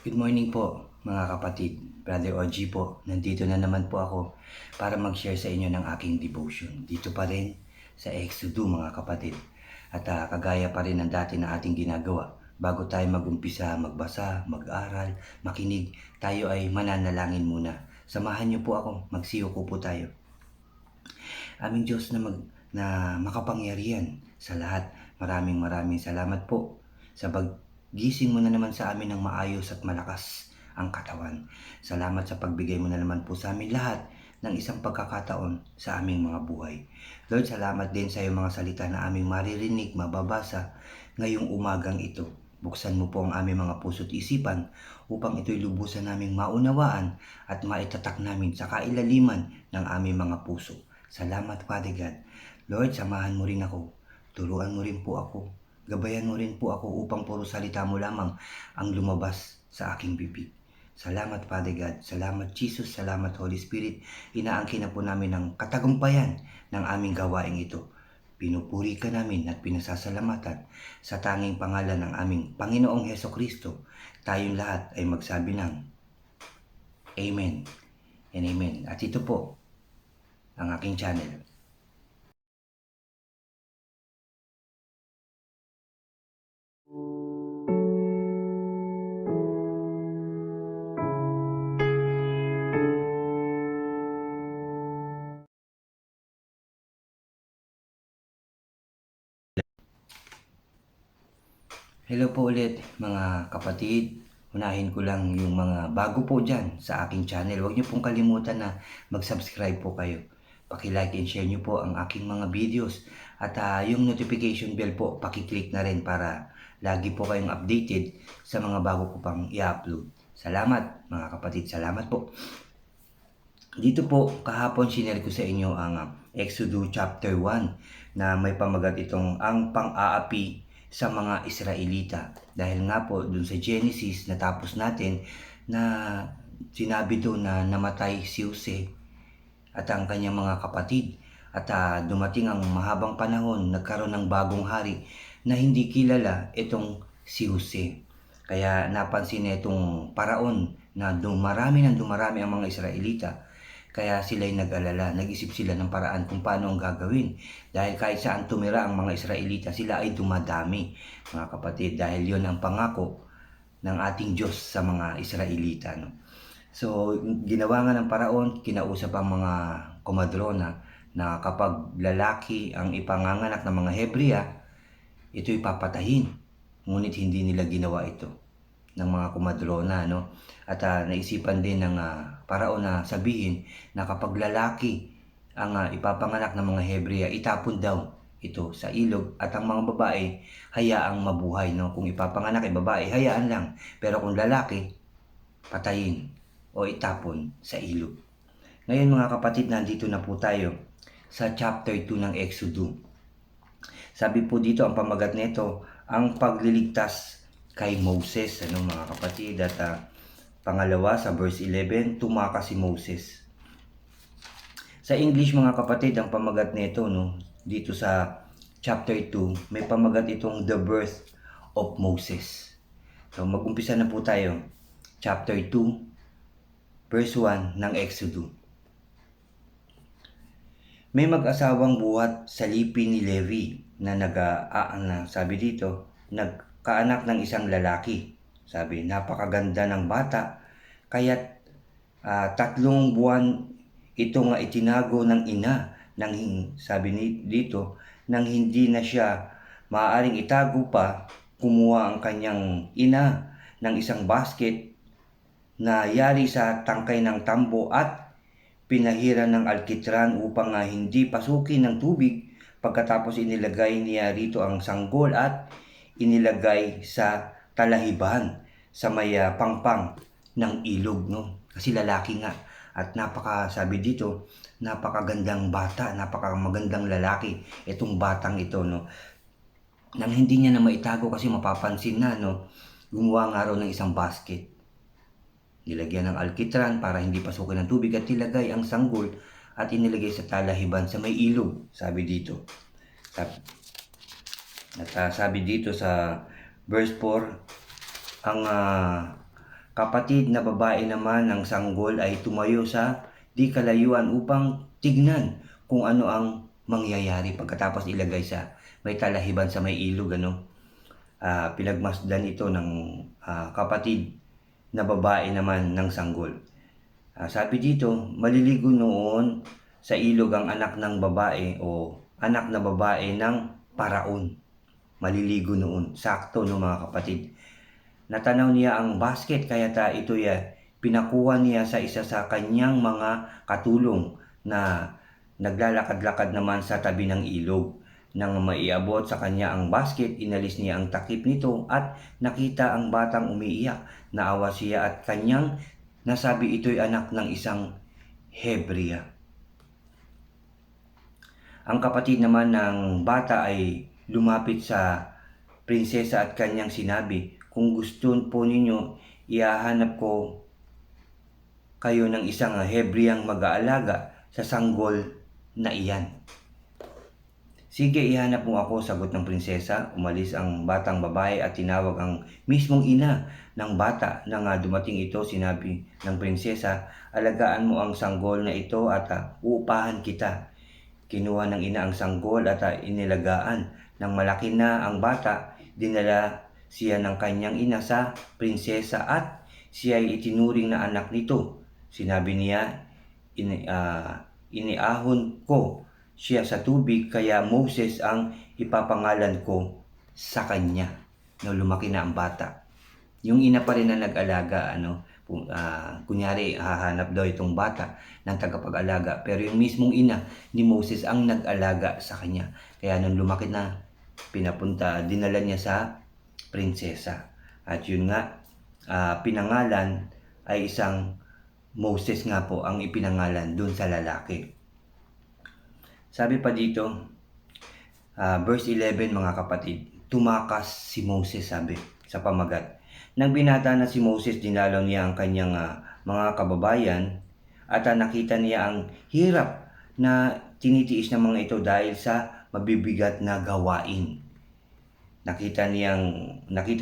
Good morning po mga kapatid. Brother OG po, nandito na naman po ako para mag-share sa inyo ng aking devotion. Dito pa rin sa Exodus mga kapatid. At kagaya pa rin ng dati na ating ginagawa. Bago tayo mag-umpisa, magbasa, mag-aral, makinig, tayo ay mananalangin muna. Samahan niyo po ako, magsiyuko po tayo. Aming Diyos na makapangyarihan sa lahat. Maraming salamat po sa gising mo na naman sa amin ng maayos at malakas ang katawan. Salamat sa pagbigay mo na naman po sa amin lahat ng isang pagkakataon sa aming mga buhay. Lord, salamat din sa iyong mga salita na aming maririnig, mababasa ngayong umagang ito. Buksan mo po ang aming mga puso't isipan upang ito'y lubusan naming maunawaan at maitatak namin sa kailaliman ng aming mga puso. Salamat, Father God. Lord, samahan mo rin ako. Turuan mo rin po ako. Gabayan mo rin po ako upang puro salita mo lamang ang lumabas sa aking bibig. Salamat, Father God. Salamat, Jesus. Salamat, Holy Spirit. Inaangkin na po namin ang katagumpayan ng aming gawaing ito. Pinupuri ka namin at pinasasalamatan sa tanging pangalan ng aming Panginoong Hesukristo. Tayong lahat ay magsabi ng Amen and Amen. At ito po ang aking channel. Hello po ulit mga kapatid. Unahin ko lang yung mga bago po dyan sa aking channel. Huwag niyo pong kalimutan na mag-subscribe po kayo. Paki-like and share niyo po ang aking mga videos. At yung notification bell po, paki-click na rin para lagi po kayong updated sa mga bago ko pang i-upload. Salamat mga kapatid, salamat po. Dito po, kahapon sinare ko sa inyo ang Exodus chapter 1 na may pamagat itong ang pang-aapi sa mga Israelita. Dahil nga po dun sa Genesis natapos natin na sinabi doon na namatay si Jose at ang kanyang mga kapatid. At dumating ang mahabang panahon, nagkaroon ng bagong hari na hindi kilala itong si Jose. Kaya napansin itong paraon na dumarami ang mga Israelita. Kaya sila'y nag-alala, nag-isip sila ng paraan kung paano ang gagawin. Dahil kahit saan tumira ang mga Israelita, sila ay dumadami, mga kapatid. Dahil yon ang pangako ng ating Diyos sa mga Israelita. No? So, ginawa nga ng paraon, kinausap ang mga komadrona na kapag lalaki ang ipanganganak ng mga Hebrea, ito'y papatahin. Ngunit hindi nila ginawa ito ng mga komadrona, no? At naisipan din ng paraon na sabihin na kapag lalaki ang ipapanganak ng mga Hebrea, itapon daw ito sa ilog at ang mga babae hayaang mabuhay, no? Kung ipapanganak ay babae, hayaan lang. Pero kung lalaki, patayin o itapon sa ilog. Ngayon mga kapatid, nandito na po tayo sa chapter 2 ng Exodus. Sabi po dito ang pamagat nito, ang pagliligtas kay Moses, ano mga kapatid. At pangalawa sa verse 11, tumakas si Moses. Sa English mga kapatid, ang pamagat nito, no, dito sa chapter 2, may pamagat itong the birth of Moses. So mag-umpisa na po tayo. Chapter 2, verse 1 ng Exodus. May mag-asawang buhat sa lipi ni Levi na sabi dito, nagkaanak ng isang lalaki. Sabi, napakaganda ng bata, kaya't 3 buwan ito nga itinago ng ina, sabi dito, nang hindi na siya maaaring itago pa, kumuha ang kanyang ina ng isang basket na yari sa tangkay ng tambo at pinahiran ng alkitran upang hindi pasukin ng tubig. Pagkatapos inilagay niya rito ang sanggol at inilagay sa talahiban sa may pangpang ng ilog, no? Kasi lalaki nga at sabi dito, napakagandang bata, napakamagandang lalaki itong batang ito, no? Nang hindi niya na maitago kasi mapapansin na, no? Gumawa nga raw ng isang basket. Nilagyan ng alkitran para hindi pasukin ng tubig at nilagay ang sanggol at inilagay sa talahiban sa may ilog, sabi dito. At sabi dito sa verse 4, ang Kapatid na babae naman ng sanggol ay tumayo sa di kalayuan upang tignan kung ano ang mangyayari pagkatapos ilagay sa may talahiban sa may ilog. Pinagmasdan ito ng kapatid na babae naman ng sanggol. Sabi dito, maliligo noon sa ilog ang anak ng babae o anak na babae ng paraon. Maliligo noon. Sakto no mga kapatid. Natanaw niya ang basket kaya ito'y pinakuha niya sa isa sa kanyang mga katulong na naglalakad-lakad naman sa tabi ng ilog. Nang maiabot sa kanya ang basket, inalis niya ang takip nito at nakita ang batang umiiyak. Naawa siya at kanyang nasabi ito'y anak ng isang Hebrea. Ang kapatid naman ng bata ay lumapit sa prinsesa at kanyang sinabi, kung gusto po ninyo, ihahanap ko kayo ng isang Hebreang mag-aalaga sa sanggol na iyan. Sige, ihanap mo ako, sagot ng prinsesa. Umalis ang batang babae at tinawag ang mismong ina ng bata. Nang dumating ito, sinabi ng prinsesa, alagaan mo ang sanggol na ito at uupahan kita. Kinuha ng ina ang sanggol at inilagaan. Nang malaki na ang bata, dinala siya ng kanyang ina sa prinsesa at siya ay itinuring na anak nito. Sinabi niya, iniahon ko siya sa tubig kaya Moses ang ipapangalan ko sa kanya. No, lumaki na ang bata. Yung ina pa rin na nag-alaga, kunyari hahanap daw itong bata ng tagapag-alaga, pero yung mismong ina ni Moses ang nag-alaga sa kanya. Kaya nung lumaki na, dinala niya sa prinsesa. At yun nga, pinangalan ay isang Moses nga po ang ipinangalan dun sa lalaki. Sabi pa dito, verse 11 mga kapatid, tumakas si Moses, sabi sa pamagat. Nang binata na si Moses, dinalaw niya ang kanyang mga kababayan at nakita niya ang hirap na tinitiis ng mga ito dahil sa mabibigat na gawain. Nakita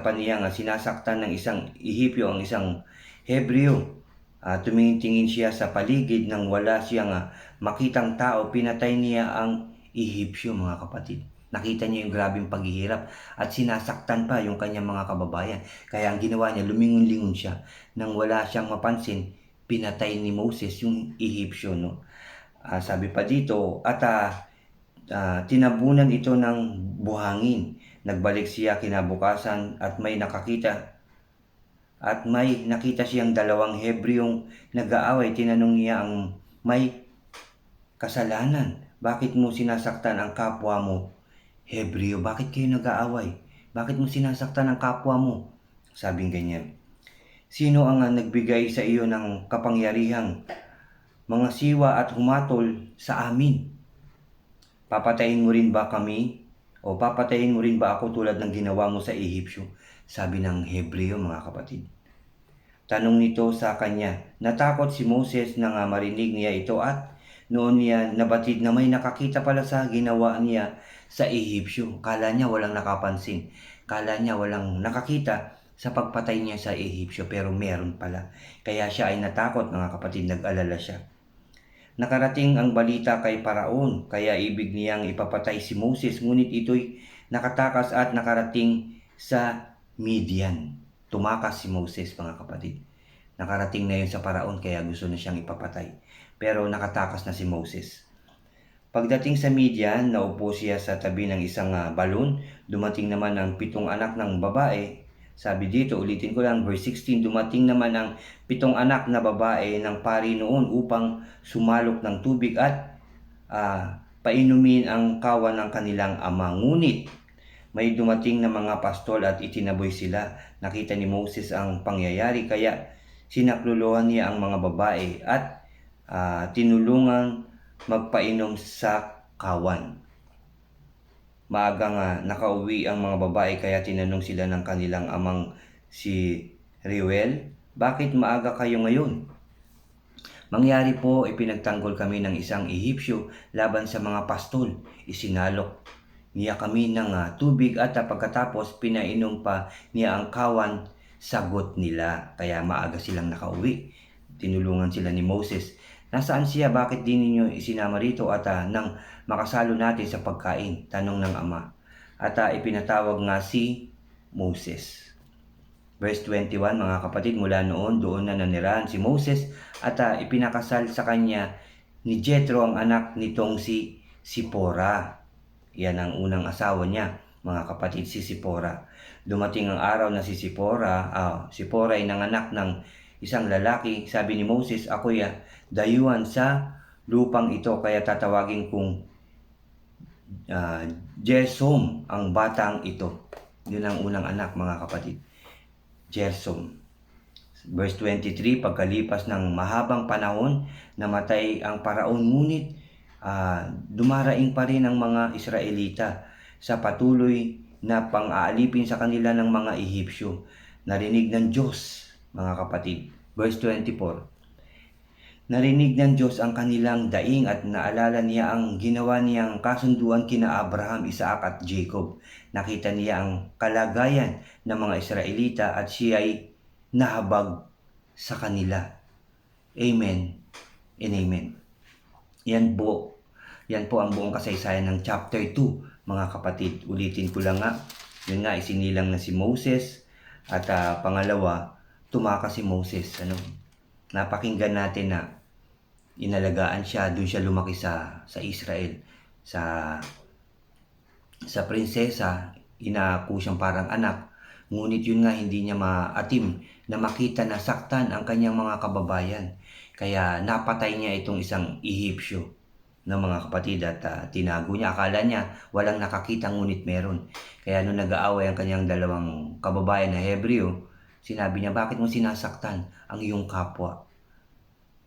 pa niyang sinasaktan ng isang Ehipyo ang isang Hebreo. Tumingin-tingin siya sa paligid nang wala siyang makitang tao, pinatay niya ang Ehipsyo mga kapatid. Nakita niya yung grabing paghihirap at sinasaktan pa yung kanyang mga kababayan. Kaya ang ginawa niya, lumingon-lingon siya. Nang wala siyang mapansin, pinatay ni Moses yung Ehipsyo. No? Sabi pa dito, at tinabunan ito ng buhangin. Nagbalik siya kinabukasan at may nakita siyang dalawang Hebreong nag-aaway. Tinanong niya ang may kasalanan, bakit mo sinasaktan ang kapwa mo Hebreo? Bakit kayo nag-aaway? Bakit mo sinasaktan ang kapwa mo? Sabing ganyan. Sino ang nagbigay sa iyo ng kapangyarihang mga siwa at humatol sa amin? Papatayin mo rin ba kami? O papatayin mo rin ba ako tulad ng ginawa mo sa Ehipsyo? Sabi ng Hebreo mga kapatid. Tanong nito sa kanya, natakot si Moses nang marinig niya ito at noon niya nabatid na may nakakita pala sa ginawa niya sa Ehipsyo. Kala niya walang nakapansin. Kala niya walang nakakita sa pagpatay niya sa Ehipsyo, pero meron pala. Kaya siya ay natakot mga kapatid, nag-alala siya. Nakarating ang balita kay Paraon, kaya ibig niyang ipapatay si Moses, ngunit ito'y nakatakas at nakarating sa Midian. Tumakas si Moses mga kapatid. Nakarating na yun sa Paraon kaya gusto na siyang ipapatay. Pero nakatakas na si Moses. Pagdating sa Midian, naupo siya sa tabi ng isang balon. Dumating naman ang 7 anak ng babae. Sabi dito, ulitin ko lang, verse 16, dumating naman ang 7 anak na babae ng pari noon upang sumalok ng tubig at painumin ang kawan ng kanilang ama. Ngunit may dumating na mga pastol at itinaboy sila. Nakita ni Moses ang pangyayari kaya sinakluluhan niya ang mga babae at tinulungang magpainom sa kawan. Maagang nakauwi ang mga babae kaya tinanong sila ng kanilang amang si Reuel, bakit maaga kayo ngayon? Mangyari po, ipinagtanggol kami ng isang Ehipsyo laban sa mga pastol. Isinalok niya kami ng tubig at pagkatapos pinainom pa niya ang kawan sagot nila. Kaya maaga silang nakauwi. Tinulungan sila ni Moses. Nasaan siya? Bakit di ninyo isinama rito at nang makasalo natin sa pagkain? Tanong ng ama. At ipinatawag nga si Moses. Verse 21, mga kapatid, mula noon doon na nanirahan si Moses at ipinakasal sa kanya ni Jethro ang anak nitong si Sipora. Yan ang unang asawa niya, mga kapatid, si Sipora. Dumating ang araw na si Sipora ay nanganak ng isang lalaki. Sabi ni Moses, ako'y dayuhan sa lupang ito, kaya tatawagin kong Gersom ang batang ito. Yun ang unang anak, mga kapatid, Gersom. Verse 23, pagkalipas ng mahabang panahon, namatay ang paraon, ngunit dumaraing pa rin ang mga Israelita sa patuloy na pang-aalipin sa kanila ng mga Ehipsyo. Narinig ng Diyos, mga kapatid. Verse 24, narinig ng Diyos ang kanilang daing at naalala niya ang ginawa niyang kasunduan kina Abraham, Isaac at Jacob. Nakita niya ang kalagayan ng mga Israelita at siya ay nahabag sa kanila. Amen and amen. Yan po ang buong kasaysayan ng chapter 2, mga kapatid. Ulitin ko lang nga. Yun nga, isinilang na si Moses. At pangalawa, tumakas si Moses. Napakinggan natin na inalagaan siya, doon siya lumaki sa Israel. Sa prinsesa, inaako siyang parang anak. Ngunit yun nga, hindi niya maatim na makita na saktan ang kanyang mga kababayan. Kaya napatay niya itong isang Ehipsyo ng mga kapatid at tinago niya. Akala niya walang nakakita, ngunit meron. Kaya nung nag-aaway ang kanyang dalawang kababayan na Hebreo, sinabi niya, bakit mo sinasaktan ang iyong kapwa?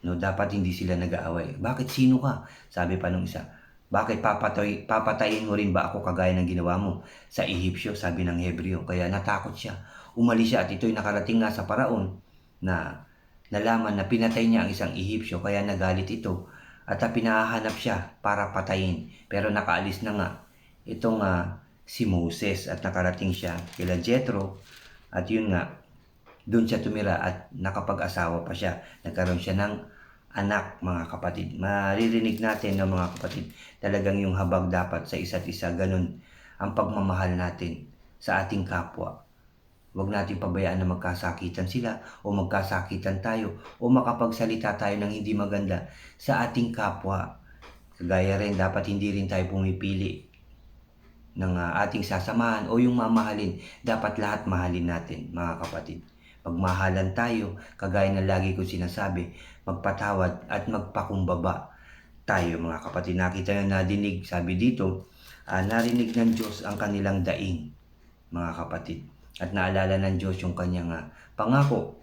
Dapat hindi sila nag-aaway. Bakit, sino ka? Sabi pa nung isa. Bakit papatayin mo rin ba ako kagaya ng ginawa mo sa Ehipsyo? Sabi ng Hebreo. Kaya natakot siya. Umalis siya at ito'y nakarating nga sa paraon na nalaman na pinatay niya ang isang Ehipsyo. Kaya nagalit ito at pinahanap siya para patayin. Pero nakaalis na nga itong si Moses at nakarating siya kila Jethro. At yun nga, doon siya tumira at nakapag-asawa pa siya. Nagkaroon siya ng anak, mga kapatid. Maririnig natin, mga kapatid, talagang yung habag dapat sa isa't isa. Ganun ang pagmamahal natin sa ating kapwa. Huwag natin pabayaan na magkasakitan sila o magkasakitan tayo o makapagsalita tayo ng hindi maganda sa ating kapwa. Kagaya rin, dapat hindi rin tayo pumipili ng ating sasamahan o yung mamahalin. Dapat lahat mahalin natin, mga kapatid. Magmahalan tayo, kagaya na lagi ko sinasabi, magpatawad at magpakumbaba tayo, mga kapatid. Nakita nyo, nadinig, sabi dito, narinig ng Diyos ang kanilang daing, mga kapatid. At naalala ng Diyos yung kanyang pangako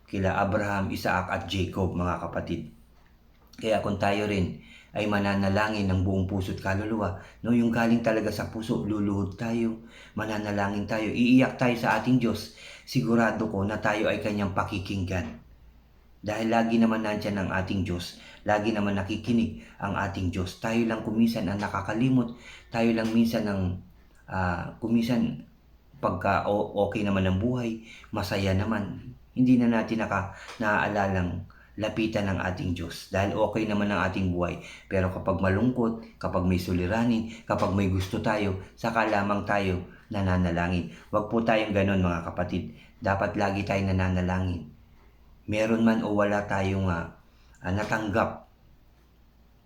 kila Abraham, Isaac at Jacob, mga kapatid. Kaya kung tayo rin ay mananalangin ng buong puso't kaluluwa, yung galing talaga sa puso, luluhod tayo, mananalangin tayo, iiyak tayo sa ating Diyos, sigurado ko na tayo ay kanyang pakikinggan. Dahil lagi naman nandyan ang ating Diyos, lagi naman nakikinig ang ating Diyos. Tayo lang kumisan ang nakakalimot, tayo lang minsan kumisan pagka okay naman ang buhay, masaya naman, hindi na natin naaalalang lapitan ng ating Diyos dahil okay naman ang ating buhay. Pero kapag malungkot, kapag may suliranin, kapag may gusto tayo, saka lamang tayo nananalangin. Huwag po tayong ganon, mga kapatid. Dapat lagi tayong nananalangin. Meron man o wala tayong natanggap,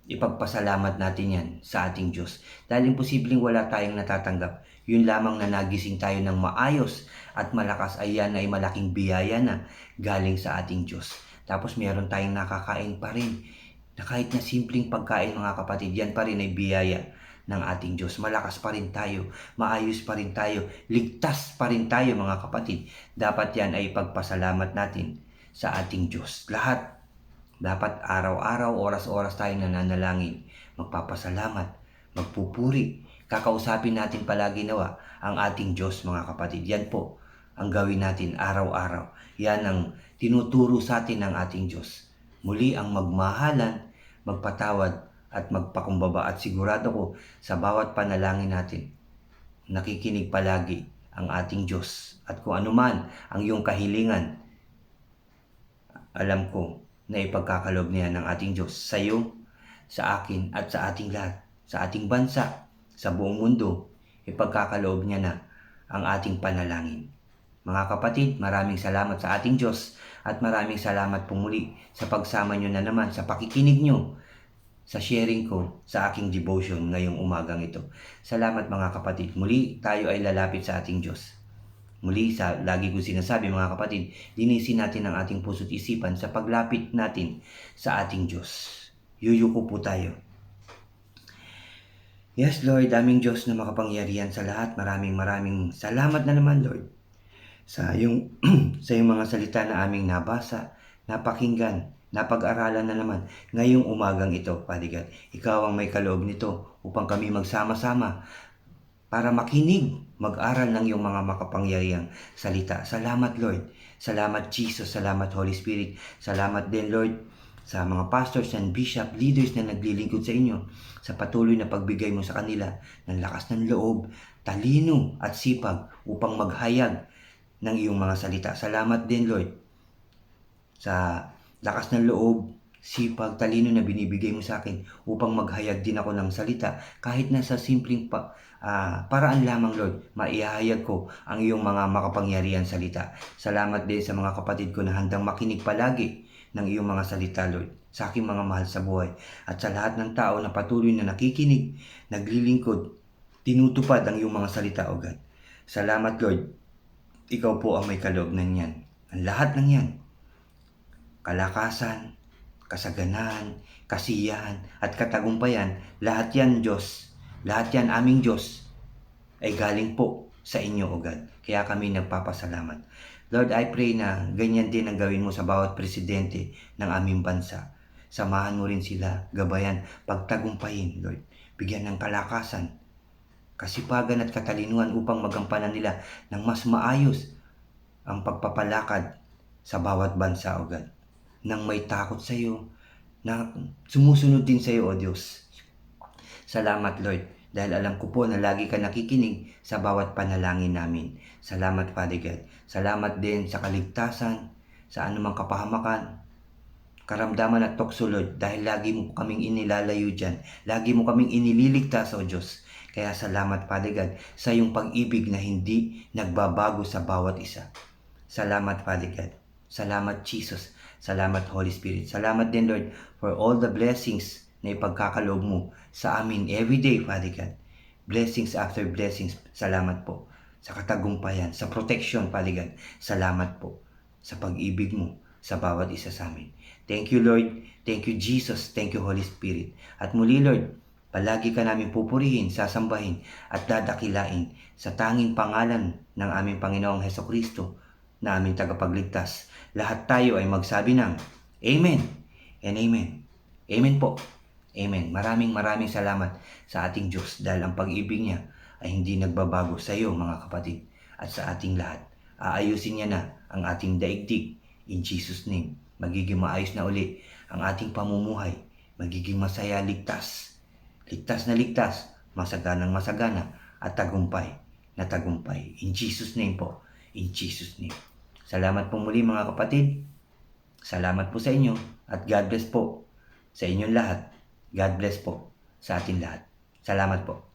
ipagpasalamat natin yan sa ating Diyos. Dahil imposibleng wala tayong natatanggap. Yun lamang na nagising tayo ng maayos at malakas, ay yan ay malaking biyaya na galing sa ating Diyos. Tapos meron tayong nakakain pa rin. Na kahit na simpleng pagkain, mga kapatid, yan pa rin ay biyaya ng ating Diyos. Malakas pa rin tayo, maayos pa rin tayo, ligtas pa rin tayo, mga kapatid. Dapat yan ay pagpasalamat natin sa ating Diyos. Lahat, dapat araw-araw, oras-oras tayo nananalangin, magpapasalamat, magpupuri. Kakausapin natin palagi nawa ang ating Diyos, mga kapatid. Yan po ang gawin natin araw-araw. Yan ang tinuturo sa atin ng ating Diyos. Muli ang magmahalan, magpatawad at magpakumbaba. At sigurado ko sa bawat panalangin natin, nakikinig palagi ang ating Diyos At kung anuman ang iyong kahilingan, alam ko na ipagkakalob niya ng ating Diyos sa iyo, sa akin, at sa ating lahat, sa ating bansa, sa buong mundo. Ipagkakaloob niya na ang ating panalangin. Mga kapatid, maraming salamat sa ating Diyos at maraming salamat po muli sa pagsama nyo na naman, sa pakikinig nyo, sa sharing ko sa aking devotion ngayong umagang ito. Salamat mga kapatid. Muli tayo ay lalapit sa ating Diyos. Muli, lagi ko sinasabi mga kapatid, linisin natin ang ating puso't isipan sa paglapit natin sa ating Diyos. Yuyuko po tayo. Yes, Lord, aming Diyos na makapangyarihan sa lahat. Maraming salamat na naman, Lord, sa iyong, sa iyong mga salita na aming nabasa, napakinggan, napag-aralan na naman ngayong umagang ito, Father God. Ikaw ang may kaloob nito upang kami magsama-sama para makinig, mag-aral ng iyong mga makapangyarihang salita. Salamat, Lord. Salamat, Jesus. Salamat, Holy Spirit. Salamat din, Lord, sa mga pastors and bishop, leaders na naglilingkod sa inyo, sa patuloy na pagbigay mo sa kanila ng lakas ng loob, talino at sipag upang maghayag ng iyong mga salita. Salamat din, Lord, sa lakas ng loob, sipag, talino na binibigay mo sa akin upang maghayag din ako ng salita kahit nasa simpleng paraan lamang, Lord, maihahayag ko ang iyong mga makapangyarihan salita. Salamat din sa mga kapatid ko na handang makinig palagi ng iyong mga salita, Lord, sa aking mga mahal sa buhay at sa lahat ng tao na patuloy na nakikinig, naglilingkod, tinutupad ang iyong mga salita, O God. Salamat, Lord. Ikaw po ang may kaloob ng yan. Ang lahat ng yan, kalakasan, kasaganahan, kasiyahan, at katagumpayan, lahat yan, Diyos, lahat yan, aming Diyos, ay galing po sa inyo, O God. Kaya kami nagpapasalamat. Lord, I pray na ganyan din ang gawin mo sa bawat presidente ng aming bansa. Samahan mo rin sila, gabayan, pagtagumpayin, Lord. Bigyan ng kalakasan, kasipagan at katalinuhan upang magampanan nila ng mas maayos ang pagpapalakad sa bawat bansa, O God. Nang may takot sa iyo, na sumusunod din sa iyo, O Diyos. Salamat, Lord, dahil alam ko po na lagi ka nakikinig sa bawat panalangin namin. Salamat, Father God. Salamat din sa kaligtasan, sa anumang kapahamakan, karamdaman at tukso, Lord, dahil lagi mo kaming inilalayo dyan. Lagi mo kaming inililigtas, O Diyos. Kaya salamat, Father God, sa iyong pag-ibig na hindi nagbabago sa bawat isa. Salamat, Father God. Salamat, Jesus. Salamat, Holy Spirit. Salamat din, Lord, for all the blessings na ipagkakaloob mo sa amin everyday, Father God. Blessings after blessings. Salamat po sa katagumpayan, sa protection, Father God. Salamat po sa pag-ibig mo sa bawat isa sa amin. Thank you, Lord. Thank you, Jesus. Thank you, Holy Spirit. At muli, Lord, palagi ka namin pupurihin, sasambahin, at dadakilain sa tanging pangalan ng aming Panginoong Hesukristo na aming tagapagligtas. Lahat tayo ay magsabi ng Amen and Amen. Amen po. Amen. Maraming salamat sa ating Diyos dahil ang pag-ibig niya ay hindi nagbabago sa iyo, mga kapatid, at sa ating lahat. Aayusin niya na ang ating daigdig. In Jesus' name, magiging maayos na uli ang ating pamumuhay. Magiging masaya, ligtas. Ligtas na ligtas, masaganang masagana, at tagumpay na tagumpay. In Jesus' name po. In Jesus' name. Salamat po muli, mga kapatid. Salamat po sa inyo at God bless po sa inyong lahat. God bless po sa ating lahat. Salamat po.